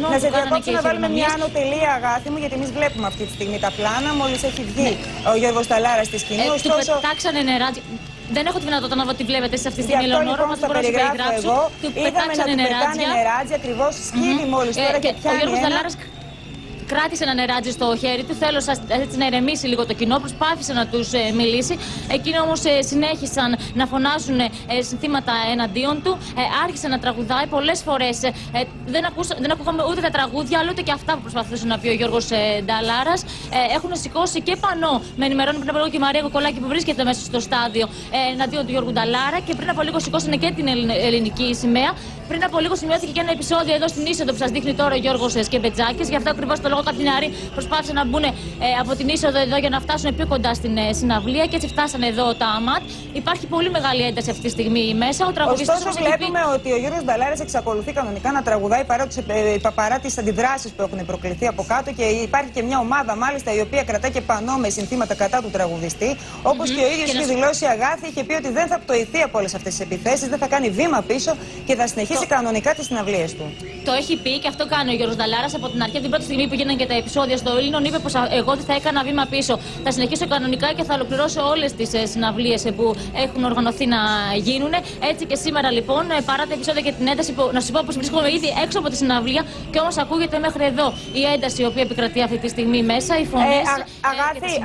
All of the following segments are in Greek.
Να σε διακόψω να βάλουμε μια άνω τελεία, αγάπη μου, γιατί εμείς βλέπουμε αυτή τη στιγμή τα πλάνα. Μόλις έχει βγει ο Γιώργος Νταλάρας στη σκηνή. Του πετάξανε νεράτζι. Δεν έχω τη δυνατότητα να δω τι βλέπετε σε αυτή τη στιγμή, Ελεονόρα, όμως μπορώ να σου περιγράψω. Του πετάξανε νεράτζια. Ακριβώς σκύβει μόλις τώρα και πιάνει. Ο Γιώργος Νταλάρας κράτησε ένα νεράτζι στο χέρι του, θέλω έτσι να ηρεμήσει λίγο το κοινό, προσπάθησε να τους μιλήσει. Εκείνοι όμως συνέχισαν να φωνάζουν συνθήματα εναντίον του, άρχισε να τραγουδάει πολλές φορές. Δεν ακούγαμε ούτε τα τραγούδια, αλλά ούτε και αυτά που προσπαθούσε να πει ο Γιώργος Νταλάρας. Έχουν σηκώσει και πανό, με ενημερώνει πριν από λίγο και η Μαρία Κοκολάκη που βρίσκεται μέσα στο στάδιο εναντίον του Γιώργου Νταλάρα, και πριν από λίγο σηκώσανε και την ελληνική σημαία. Πριν από λίγο σημειώθηκε και ένα επεισόδιο εδώ στην είσοδο που σας δείχνει τώρα ο Γιώργος Σκεμπετζάκης. Γι' αυτό ακριβώς το λόγο κάποιοι νεαροί προσπάθησαν να μπουν από την είσοδο εδώ για να φτάσουν πιο κοντά στην συναυλία, και έτσι φτάσανε εδώ τα ΑΜΑΤ. Υπάρχει πολύ μεγάλη ένταση αυτή τη στιγμή μέσα. Ωστόσο, βλέπουμε ότι ο Γιώργος Νταλάρας εξακολουθεί κανονικά να τραγουδάει παρά τις αντιδράσεις που έχουν προκληθεί από κάτω, και υπάρχει και μια ομάδα μάλιστα η οποία κρατά και πανό με συνθήματα κατά του τραγουδιστή. Όπως και ο ίδιος είχε δηλώσει, Αγάθη, είχε πει ότι δεν θα πτωηθεί από όλες αυτές τις επιθέσεις, δεν θα κάνει βήμα πίσω και θα συνεχίσει κανονικά τις συναυλίες του. Το έχει πει και αυτό κάνει ο Γιώργος Νταλάρας από την αρχή, από την πρώτη στιγμή που γίνανε και τα επεισόδια στο Ήλινον. Είπε πως εγώ δεν θα έκανα βήμα πίσω. Θα συνεχίσω κανονικά και θα ολοκληρώσω όλες τις συναυλίες που έχουν οργανωθεί να γίνουν. Έτσι και σήμερα λοιπόν, παρά τα επεισόδια και την ένταση που να σου πω πως βρίσκομαι ήδη έξω από τη συναυλία, και όμως ακούγεται μέχρι εδώ η ένταση η οποία επικρατεί αυτή τη στιγμή μέσα, οι φωνές.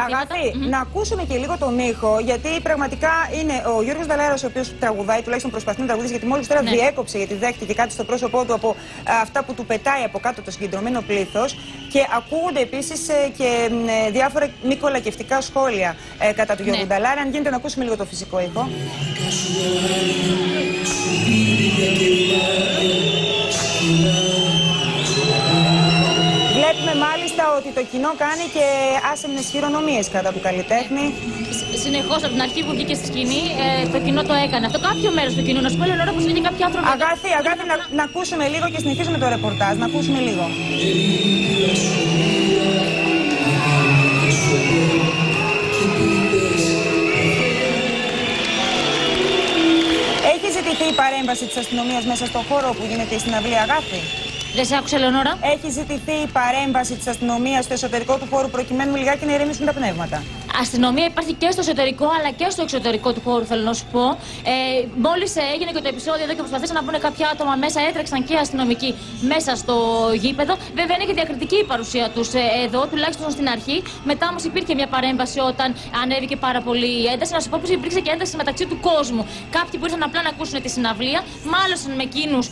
Αγάθη, να ακούσουμε και λίγο τον ήχο, γιατί πραγματικά είναι ο Γιώργος Νταλάρας ο οποίος τραγουδάει, τουλάχιστον προσπαθεί να τραγουδήσει, γιατί μόλις τώρα διέκοψε, γιατί δέχτηκε κάτι στο πρόσωπό του από αυτά που του πετάει από κάτω το συγκεντρωμένο πλήθος, και ακούγονται επίσης και διάφορα μη κολακευτικά σχόλια κατά του Γιώργου Νταλάρα. Αν γίνεται να ακούσουμε λίγο το φυσικό ήχο. Βλέπουμε μάλιστα ότι το κοινό κάνει και άσεμνες χειρονομίες κατά του καλλιτέχνη. Συνεχώς από την αρχή που βγήκε στη σκηνή, το κοινό το έκανε. Αυτό κάποιο μέρος του κοινού. Να σου πω, Ελεονόρα, πως είναι και κάποιοι άνθρωποι. Αγάπη, να ακούσουμε λίγο και συνεχίζουμε το ρεπορτάζ. Να ακούσουμε λίγο. Έχει ζητηθεί η παρέμβαση της αστυνομίας μέσα στον χώρο που γίνεται η συναυλία, Αγάπη? Δεν σε άκουσα, Ελεονόρα. Έχει ζητηθεί η παρέμβαση της αστυνομίας στο εσωτερικό του χώρου προκειμένου λιγάκι να ηρεμήσουν τα πνεύματα? Αστυνομία υπάρχει και στο εσωτερικό αλλά και στο εξωτερικό του χώρου, θέλω να σου πω. Μόλις έγινε και το επεισόδιο εδώ και προσπαθήσαν να μπουν κάποια άτομα μέσα, έτρεξαν και αστυνομικοί μέσα στο γήπεδο. Βέβαια είναι και διακριτική η παρουσία τους εδώ, τουλάχιστον στην αρχή. Μετά όμως υπήρχε μια παρέμβαση όταν ανέβηκε πάρα πολύ η ένταση. Να σου πω πως υπήρξε και ένταση μεταξύ του κόσμου. Κάποιοι που ήρθαν απλά να ακούσουν τη συναυλία, μάλωσαν με εκείνους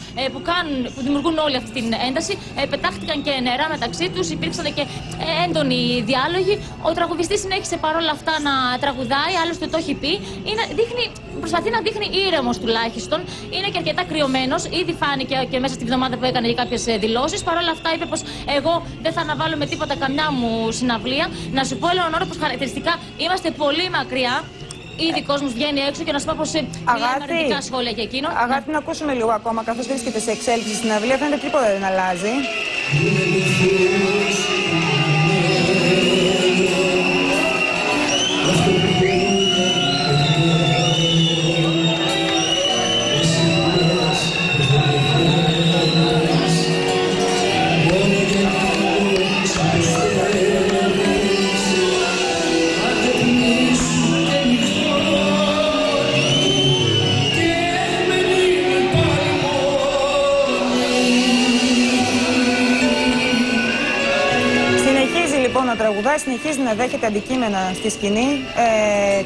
που δημιουργούν όλη αυτή την ένταση. Πετάχτηκαν και νερά μεταξύ τους, υπήρξαν και έντονοι διάλογοι. Ο τραγουδιστής συνέχισε παρόλα αυτά να τραγουδάει, άλλωστε το έχει πει. Προσπαθεί να δείχνει ήρεμος τουλάχιστον. Είναι και αρκετά κρυωμένος. Ήδη φάνηκε και μέσα στη βδομάδα που έκανε για κάποιες δηλώσεις. Παρ' όλα αυτά είπε πως εγώ δεν θα αναβάλω με τίποτα καμιά μου συναυλία. Να σου πω, Ελεονόρα, πως χαρακτηριστικά είμαστε πολύ μακριά. Ήδη ο κόσμος βγαίνει έξω, και να σου πω πως μιλάμε αρνητικά σχόλια για εκείνο. Αγάπη, να ακούσουμε λίγο ακόμα, καθώς βρίσκεται σε εξέλιξη στην συναυλία. Φαίνεται τίποτα δεν αλλάζει. Να τραγουδάει, συνεχίζει να δέχεται αντικείμενα στη σκηνή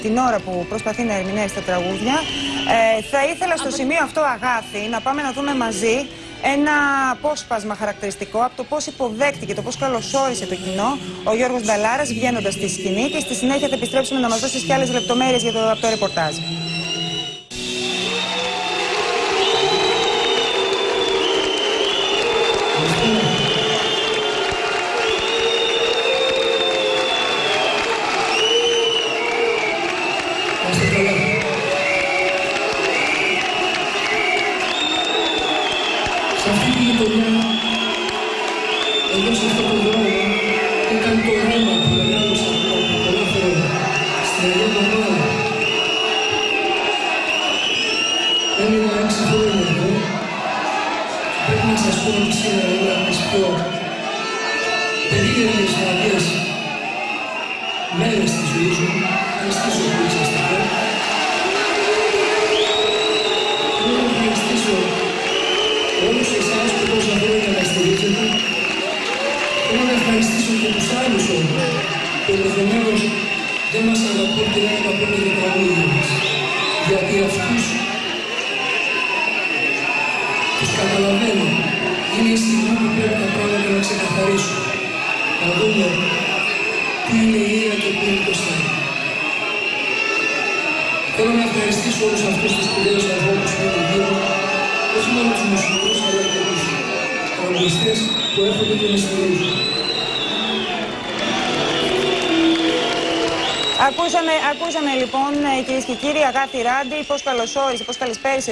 την ώρα που προσπαθεί να ερμηνεύσει τα τραγούδια. Θα ήθελα στο σημείο αυτό, Αγάθη, να πάμε να δούμε μαζί ένα απόσπασμα χαρακτηριστικό από το πώς υποδέχτηκε, το πώς καλωσόρισε το κοινό ο Γιώργος Νταλάρας βγαίνοντας στη σκηνή, και στη συνέχεια θα επιστρέψουμε να μας δώσεις και άλλες λεπτομέρειες για το ρεπορτάζ. Σε αυτή τη γειτονιά, εδώ σε αυτό το δρόμο, έκανε το ρέμα που μεγάλωσα από πολλά χρόνια, στην Αγία Μαμάλα. Έμεινα 6 χρόνια εδώ. Πρέπει να σας πω ότι σήμερα είναι από τις πιο στηρίζουν, ευχαριστήσω που είσαστε εδώ. Θέλω να ευχαριστήσω όλους εσάς που τόσα χρόνια μας στηρίζετε. Θέλω να ευχαριστήσω και τους άλλους όμως που ενδεχομένως δεν μας αγαπούν και δεν αγαπούν και το τραγούδι μας. Γιατί αυτούς τους καταλαβαίνω. Είναι η στιγμή που πρέπει τα πράγματα να ξεκαθαρίσουν. Να δούμε τι είναι η Ήλια και πού είναι το Στέλιο. Θέλω να ευχαριστήσω όλους αυτούς τους σπουδαίους ανθρώπους που είναι γύρω, όχι μόνο τους μουσικούς, αλλά και τους τραγουδιστές που έρχονται και με στηρίζουν. Ακούσαμε λοιπόν, κυρίες και κύριοι, Αγάθη Ράντη, πώς καλωσόρισε, πώς καλησπέρισε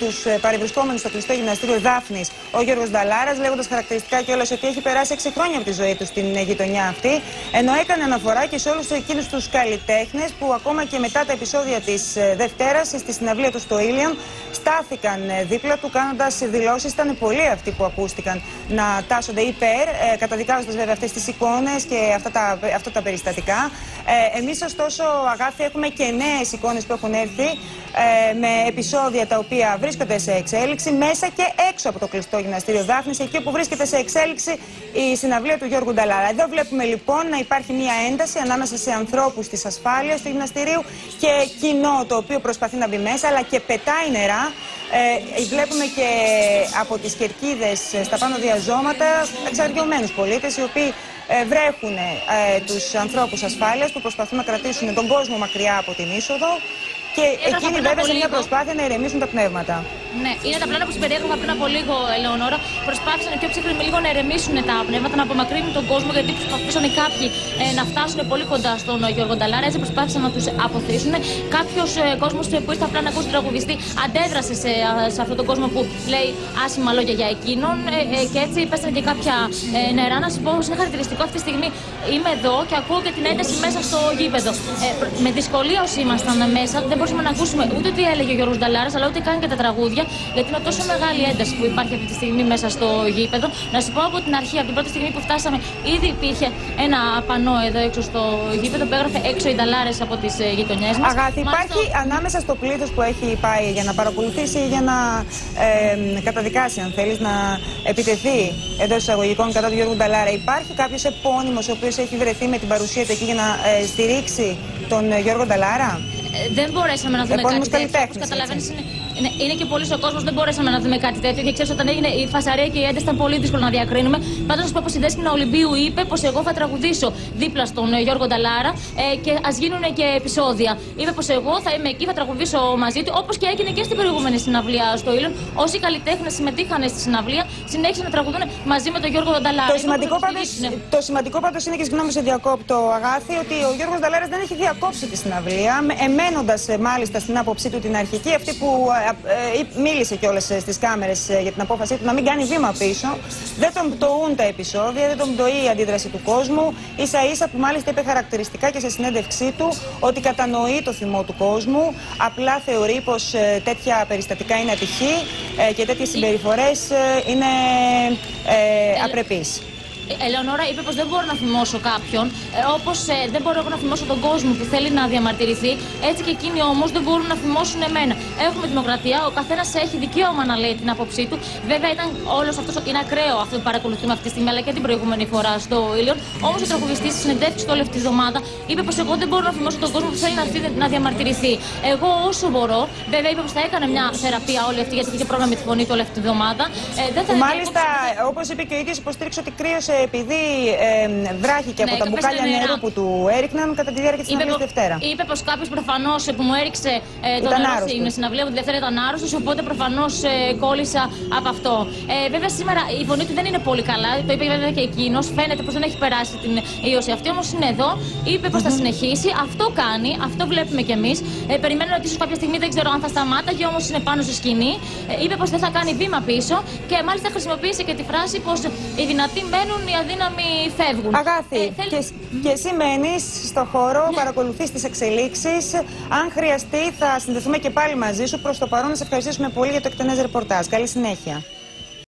τους παρευρισκόμενους στο κλειστό γυμναστήριο Δάφνης ο Γιώργος Νταλάρας, λέγοντας χαρακτηριστικά κιόλας ότι έχει περάσει 6 χρόνια από τη ζωή του στην γειτονιά αυτή, ενώ έκανε αναφορά και σε όλους εκείνους τους καλλιτέχνες που ακόμα και μετά τα επεισόδια της Δευτέρας στη συναυλία του στο Ήλιον στάθηκαν δίπλα του κάνοντας δηλώσεις. Ήταν πολλοί αυτοί που ακούστηκαν να τάσσονται υπέρ, καταδικάζοντας βέβαια αυτές τις εικόνες και αυτά τα περιστατικά. Εμείς ωστόσο, Αγάθη, έχουμε και νέες εικόνες που έχουν έρθει με επεισόδια τα οποία βρίσκονται σε εξέλιξη μέσα και έξω από το κλειστό γυμναστήριο Δάφνης, εκεί όπου βρίσκεται σε εξέλιξη η συναυλία του Γιώργου Νταλάρα. Εδώ βλέπουμε λοιπόν να υπάρχει μια ένταση ανάμεσα σε ανθρώπους της ασφάλειας του γυμναστηρίου και κοινό το οποίο προσπαθεί να μπει μέσα, αλλά και πετάει νερά. Βλέπουμε και από τις κερκίδες στα πάνω διαζώματα εξαργιωμένους πολίτες οι οποίοι βρέχουν τους ανθρώπους ασφάλειας που προσπαθούν να κρατήσουν τον κόσμο μακριά από την είσοδο. Και εκείνοι βέβαια σε μια προσπάθεια να ηρεμήσουν τα πνεύματα. Ναι, είναι τα πλάνα που σας περιέγραφα πριν από λίγο, Ελεονόρα. Προσπάθησαν πιο ψύχρεμοι λίγο να ηρεμήσουν τα πνεύματα, να απομακρύνουν τον κόσμο, γιατί προσπαθούσαν κάποιοι να φτάσουν πολύ κοντά στον Γιώργο Νταλάρα. Έτσι προσπάθησαν να τους αποθήσουν. Κάποιος κόσμος που ήρθε απλά να ακούσει τον τραγουδιστή αντέδρασε σε αυτόν τον κόσμο που λέει άσχημα λόγια για εκείνον. Και έτσι πέσανε και κάποια νερά. Να σας πω πως είναι χαρακτηριστικό αυτή τη στιγμή. Είμαι εδώ και ακούω και την ένταση μέσα στο γήπεδο. Με δυσκολία όσοι ήμασταν μέσα, δεν μπορούσαμε να ακούσουμε ούτε τι έλεγε ο Γιώργος Νταλάρας, αλλά ούτε καν και τα τραγούδια, γιατί είναι τόσο μεγάλη ένταση που υπάρχει αυτή τη στιγμή μέσα στο γήπεδο. Να σου πω από την αρχή, από την πρώτη στιγμή που φτάσαμε, ήδη υπήρχε ένα πανό εδώ έξω στο γήπεδο που έγραφε έξω οι Νταλάρες από τις γειτονιές μας. Αγάθη, υπάρχει ανάμεσα στο πλήθος που έχει πάει για να παρακολουθήσει ή για να καταδικάσει, αν θέλεις, να επιτεθεί εντός εισαγωγικών κατά του Γιώργου Νταλάρα, υπάρχει κάποιος επώνυμος ο οποίος έχει βρεθεί με την παρουσία του εκεί για να στηρίξει τον Γιώργο Νταλάρα? Δεν μπορέσαμε να δούμε κάτι τέτοιο. Όπως καταλαβαίνεις, είναι και πολύ ο κόσμος, δεν μπορέσαμε να δούμε κάτι τέτοιο. Και ξέρεις, όταν έγινε η φασαρία και η ένταση ήταν πολύ δύσκολο να διακρίνουμε. Πάντως, να σου πω πως η Δέσποινα Ολυμπίου είπε πως εγώ θα τραγουδήσω δίπλα στον Γιώργο Νταλάρα και ας γίνουν και επεισόδια. Είπε πως εγώ θα είμαι εκεί, θα τραγουδήσω μαζί του, όπως και έγινε και στην προηγούμενη συναυλία στο Ήλιον. Όσοι καλλιτέχνες συμμετείχαν στη συναυλία συνέχισαν να τραγουδούν μαζί με τον Γιώργο Νταλάρα. Το σημαντικό πάντως είναι, και συγγνώμη σε διακόπτω, Αγάθη, ότι ο Γιώργος Νταλάρας δεν έχει διακόψει τη συναυλία, εμένοντας μάλιστα στην άποψή του την αρχική, αυτή που μίλησε κιόλας στις κάμερες για την απόφασή του να μην κάνει βήμα πίσω. Δεν τον πτωούν τα επεισόδια, δεν τον πτωεί η αντίδραση του κόσμου. Ίσα ίσα που μάλιστα είπε χαρακτηριστικά και σε συνέντευξή του ότι κατανοεί το θυμό του κόσμου. Απλά θεωρεί πως τέτοια περιστατικά είναι ατυχή και τέτοιες συμπεριφορές είναι απρεπείς. Ελεονόρα είπε πως δεν μπορώ να θυμώσω κάποιον, όπως δεν μπορώ εγώ να θυμώσω τον κόσμο που θέλει να διαμαρτυρηθεί, έτσι και εκείνοι όμως δεν μπορούν να θυμώσουν εμένα. Έχουμε δημοκρατία, ο καθένας έχει δικαίωμα να λέει την άποψή του. Βέβαια ήταν όλος αυτός, είναι ακραίο αυτό που παρακολουθούμε αυτή τη στιγμή, αλλά και την προηγούμενη φορά στο Ήλιον. Όμως ο τραγουδιστής στη συνεντεύξη του όλη αυτή τη εβδομάδα είπε πως εγώ δεν μπορώ να θυμώσω τον κόσμο που θέλει να διαμαρτυρηθεί. Εγώ όσο μπορώ, βέβαια είπε πως θα έκανε μια θεραπεία όλη αυτή, γιατί είχε πρόβλημα με τη φωνή του όλη αυτή τη εβδομάδα. Μάλιστα, όπως είπε και ο ίδιος, υποστήριξε ότι κρύωσε επειδή βράχηκε από τα μπουκάλια νερού που του έριχναν κατά τη διάρκεια της συναυλίας τη Δευτέρα. Είπε πως κάποιος προφανώς που μου έριξε το νερό στην συναυλία μου τη Δευτέρα ήταν άρρωστος, οπότε προφανώς κόλλησα από αυτό. Βέβαια σήμερα η φωνή του δεν είναι πολύ καλά, το είπε βέβαια και εκείνος. Φαίνεται πως δεν έχει περάσει την ίωση αυτή, όμως είναι εδώ. Είπε πως θα συνεχίσει. Αυτό κάνει, αυτό βλέπουμε κι εμείς. Περιμένω ότι ίσως κάποια στιγμή δεν ξέρω αν θα σταμάταγε, όμως είναι πάνω στη σκηνή. Είπε πως δεν θα κάνει βήμα πίσω και μάλιστα χρησιμοποίησε και τη φράση πως οι δυνατοί μένουν, οι αδύναμοι φεύγουν. Αγάθη, και εσύ μένεις στο χώρο, παρακολουθείς τις εξελίξεις. Αν χρειαστεί θα συνδεθούμε και πάλι μαζί σου. Προς το παρόν να σε ευχαριστήσουμε πολύ για το εκτενές ρεπορτάζ. Καλή συνέχεια.